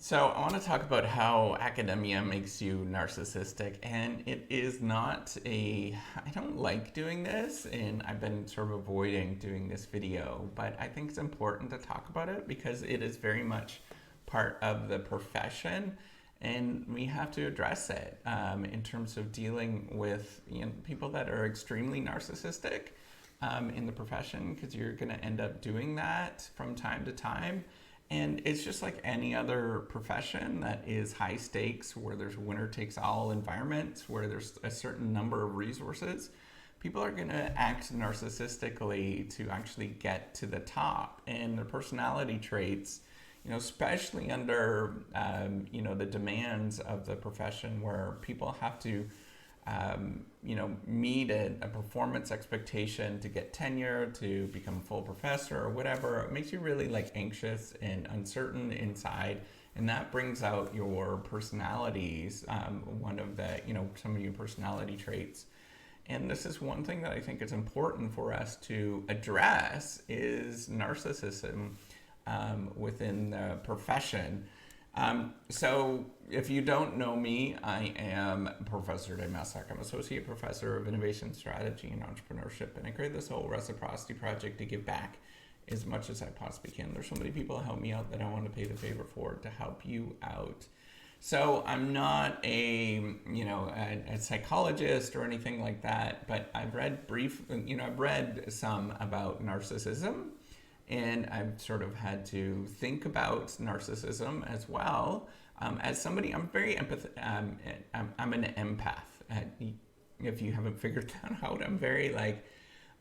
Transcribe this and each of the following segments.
So, I want to talk about how academia makes you narcissistic, and it is not a. I don't like doing this, and I've been sort of avoiding doing this video, but I think it's important to talk about it because it is very much part of the profession, and we have to address it in terms of dealing with people that are extremely narcissistic in the profession, because you're going to end up doing that from time to time. And it's just like any other profession that is high stakes, where there's winner takes all environments, where there's a certain number of resources. People are going to act narcissistically to actually get to the top. And their personality traits, especially under, the demands of the profession, where people have to meet a performance expectation to get tenure, to become a full professor or whatever. It makes you really anxious and uncertain inside, and that brings out your personalities. One of the, some of your personality traits. And this is one thing that I think is important for us to address is narcissism within the profession. So if you don't know me, I am Professor Demasak. I'm Associate Professor of Innovation Strategy and Entrepreneurship, and I created this whole reciprocity project to give back as much as I possibly can. There's so many people that help me out that I want to pay the favor for to help you out. So I'm not a psychologist or anything like that, but I've read I've read some about narcissism. And I've sort of had to think about narcissism as well. As somebody, I'm very I'm an empath. If you haven't figured that out, I'm very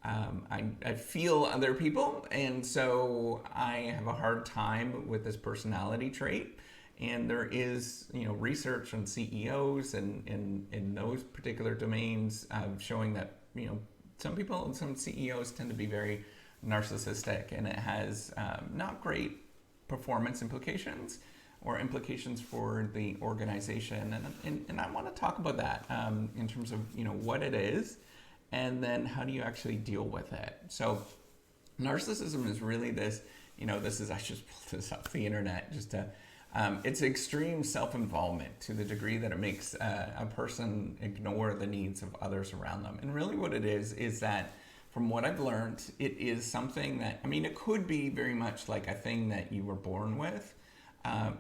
I feel other people, and so I have a hard time with this personality trait. And there is research on CEOs and in those particular domains showing that some CEOs tend to be very narcissistic, and it has not great performance implications or implications for the organization, and I want to talk about that in terms of what it is, and then how do you actually deal with it. So narcissism is really this this is, I just pulled this off the internet just to it's extreme self-involvement to the degree that it makes a person ignore the needs of others around them. And really what it is that, from what I've learned, it is something that, it could be very much like a thing that you were born with.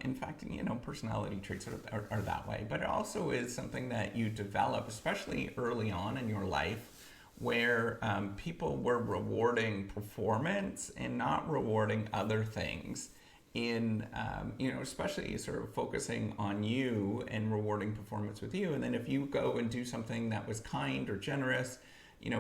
In fact, personality traits are that way. But it also is something that you develop, especially early on in your life, where people were rewarding performance and not rewarding other things. Especially sort of focusing on you and rewarding performance with you. And then if you go and do something that was kind or generous,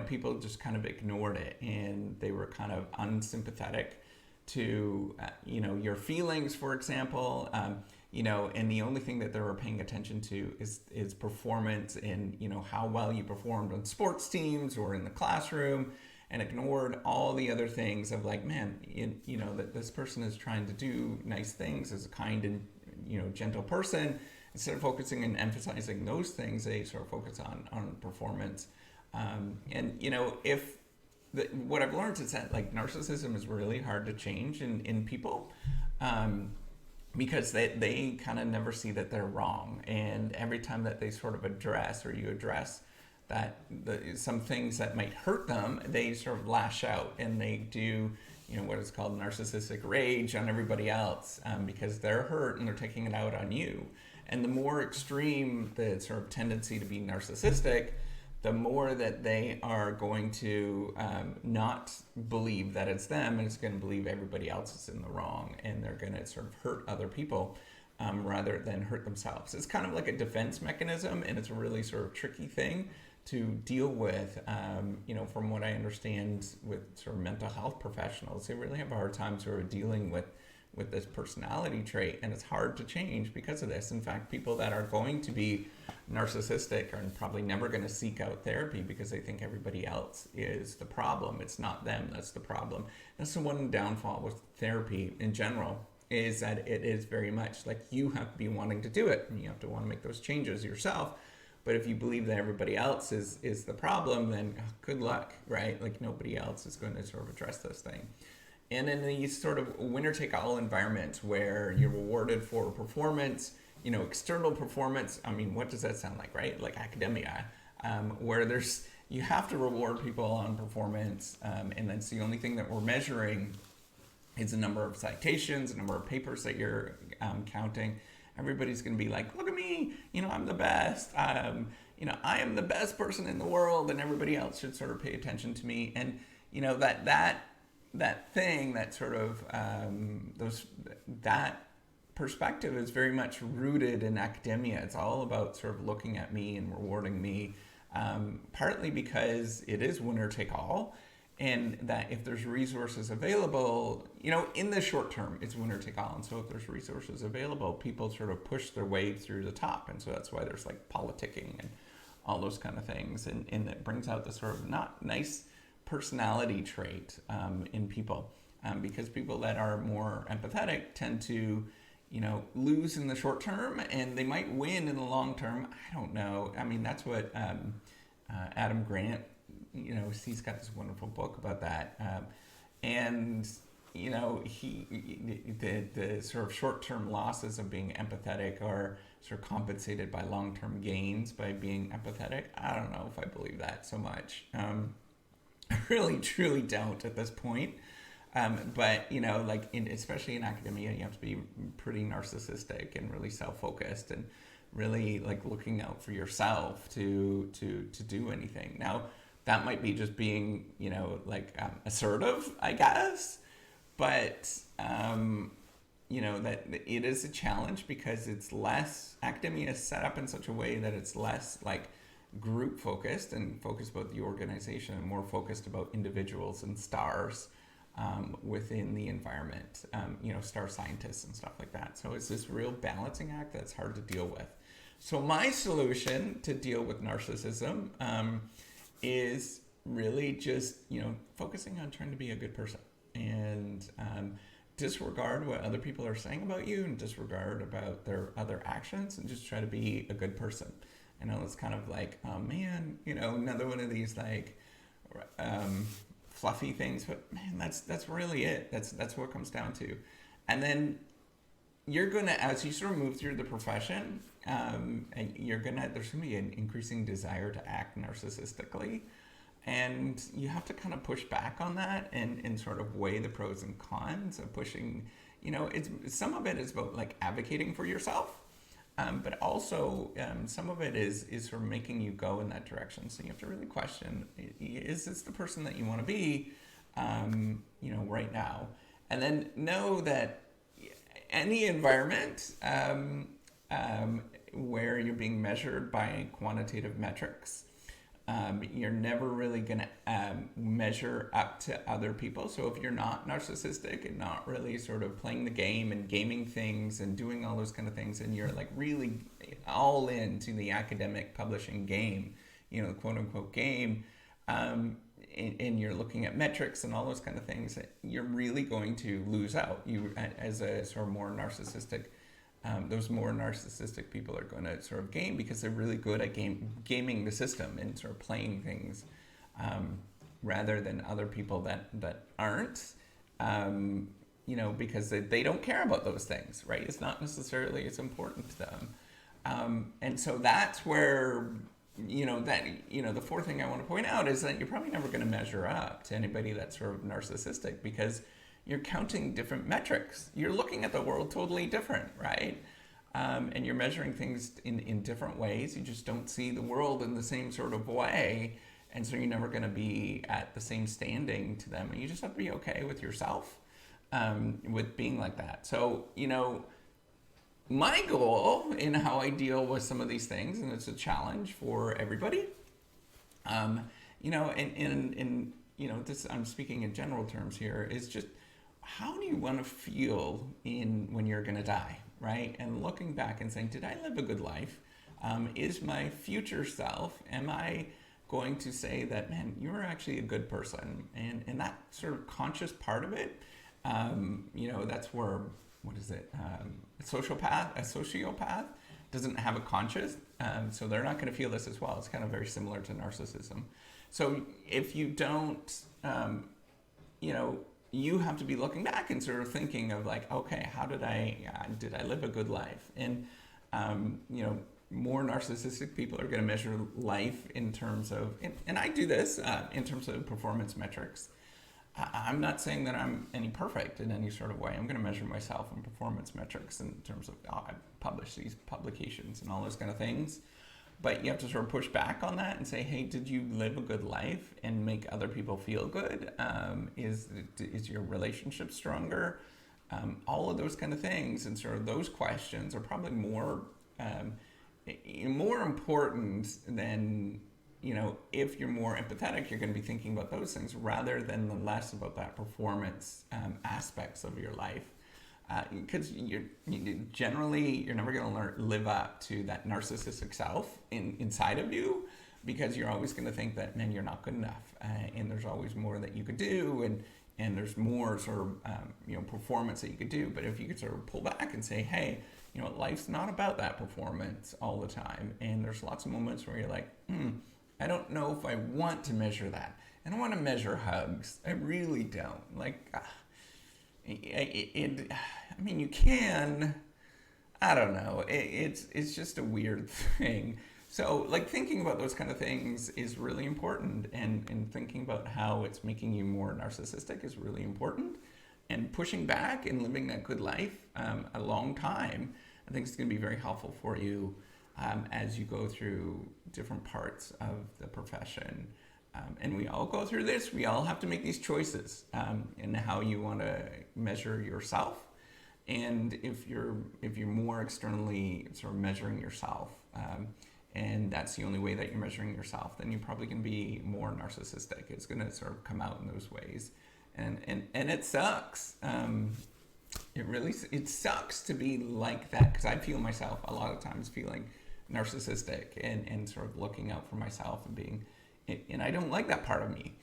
people just kind of ignored it, and they were kind of unsympathetic to, your feelings, for example, and the only thing that they were paying attention to is performance and, how well you performed on sports teams or in the classroom, and ignored all the other things of that this person is trying to do nice things as a kind and, gentle person. Instead of focusing and emphasizing those things, they sort of focus on performance. What I've learned is that narcissism is really hard to change in people, because they kind of never see that they're wrong, and every time that they sort of address that some things that might hurt them, they sort of lash out, and they do what is called narcissistic rage on everybody else, because they're hurt and they're taking it out on you. And the more extreme the sort of tendency to be narcissistic, the more that they are going to not believe that it's them, and it's going to believe everybody else is in the wrong, and they're going to sort of hurt other people rather than hurt themselves. It's kind of like a defense mechanism, and it's a really sort of tricky thing to deal with. From what I understand with sort of mental health professionals, they really have a hard time sort of dealing with this personality trait, and it's hard to change because of this. In fact, people that are going to be narcissistic are probably never going to seek out therapy because they think everybody else is the problem. It's not them that's the problem. That's the one downfall with therapy in general, is that it is very much like you have to be wanting to do it, and you have to want to make those changes yourself. But if you believe that everybody else is the problem, then good luck, right? Nobody else is going to sort of address this thing. And in these sort of winner-take-all environments where you're rewarded for performance, external performance. I mean, what does that sound like, right? Like academia, where you have to reward people on performance, and that's the only thing that we're measuring is the number of citations, the number of papers that you're counting. Everybody's going to be like, look at me, I'm the best. I am the best person in the world, and everybody else should sort of pay attention to me. And that thing, that sort of that perspective is very much rooted in academia. It's all about sort of looking at me and rewarding me, partly because it is winner take all, and that if there's resources available, in the short term, it's winner take all. And so if there's resources available, people sort of push their way through the top. And so that's why there's like politicking and all those kind of things. And it brings out the sort of not nice personality trait in people, because people that are more empathetic tend to lose in the short term, and they might win in the long term. I don't know. I mean, that's what Adam Grant, he's got this wonderful book about that. And the sort of short-term losses of being empathetic are sort of compensated by long-term gains by being empathetic. I don't know if I believe that so much. I really, truly don't at this point. But especially in academia, you have to be pretty narcissistic and really self-focused and really like looking out for yourself to do anything. Now, that might be just being assertive, I guess, but that it is a challenge because it's less, academia is set up in such a way that it's less like group focused and focused about the organization and more focused about individuals and stars within the environment, star scientists and stuff like that. So it's this real balancing act that's hard to deal with. So my solution to deal with narcissism is really just, focusing on trying to be a good person and disregard what other people are saying about you and disregard about their other actions and just try to be a good person. I know it's kind of like, oh man, another one of these like fluffy things, but man, that's really it. That's what it comes down to. And then you're gonna, as you sort of move through the profession, and there's gonna be an increasing desire to act narcissistically, and you have to kind of push back on that and sort of weigh the pros and cons of pushing. It's some of it is about like advocating for yourself. But also, some of it is sort of making you go in that direction. So you have to really question, is this the person that you want to be, right now? And then know that any environment where you're being measured by quantitative metrics, you're never really going to measure up to other people. So if you're not narcissistic and not really sort of playing the game and gaming things and doing all those kind of things, and you're like really all into the academic publishing game, quote unquote game, and you're looking at metrics and all those kind of things, you're really going to lose out. You, as a sort of more narcissistic, those more narcissistic people are going to sort of game because they're really good at gaming the system and sort of playing things rather than other people that aren't, because they don't care about those things, right? It's not necessarily as important to them. And so that's where, the fourth thing I want to point out is that you're probably never going to measure up to anybody that's sort of narcissistic because you're counting different metrics. You're looking at the world totally different, right? And you're measuring things in different ways. You just don't see the world in the same sort of way. And so you're never going to be at the same standing to them. And you just have to be okay with yourself, with being like that. So, my goal in how I deal with some of these things, and it's a challenge for everybody, this, I'm speaking in general terms here, is just, how do you want to feel when you're going to die, right? And looking back and saying, did I live a good life? Is my future self, am I going to say that, man, you're actually a good person? And that sort of conscious part of it, that's where, a sociopath doesn't have a conscious, so they're not going to feel this as well. It's kind of very similar to narcissism. So if you don't, you have to be looking back and sort of thinking of like, okay, how did I live a good life? And you know, more narcissistic people are going to measure life in terms of, and I do this in terms of performance metrics. I'm not saying that I'm any perfect in any sort of way. I'm going to measure myself in performance metrics in terms of, I publish these publications and all those kind of things. But you have to sort of push back on that and say, hey, did you live a good life and make other people feel good? Is your relationship stronger? All of those kind of things, and sort of those questions are probably more important than, you know, if you're more empathetic, you're going to be thinking about those things rather than the less about that performance aspects of your life. Because you're never going to live up to that narcissistic self inside of you, because you're always going to think that, man, you're not good enough, and there's always more that you could do, and there's more sort of you know, performance that you could do. But if you could sort of pull back and say, hey, you know, life's not about that performance all the time, and there's lots of moments where you're like, I don't know if I want to measure that. I don't want to measure hugs. I really don't. Like, I mean, you can. I don't know. It's just a weird thing. So, like, thinking about those kind of things is really important, and thinking about how it's making you more narcissistic is really important. And pushing back and living that good life a long time, I think it's going to be very helpful for you as you go through different parts of the profession. And we all go through this. We all have to make these choices in how you want to measure yourself. And if you're more externally sort of measuring yourself, and that's the only way that you're measuring yourself, then you're probably going to be more narcissistic. It's going to sort of come out in those ways, and it sucks. It sucks to be like that, because I feel myself a lot of times feeling narcissistic and sort of looking out for myself and being, and I don't like that part of me.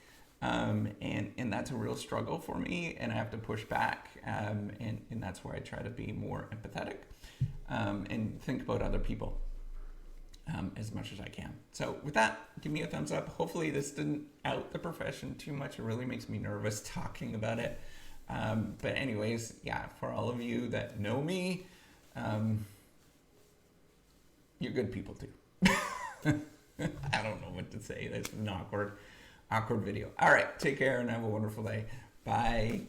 And that's a real struggle for me, and I have to push back, and that's where I try to be more empathetic and think about other people as much as I can. So with that, give me a thumbs up. Hopefully this didn't out the profession too much. It really makes me nervous talking about it. But anyways, yeah, for all of you that know me, you're good people too. I don't know what to say. That's an awkward video. All right, take care and have a wonderful day. Bye.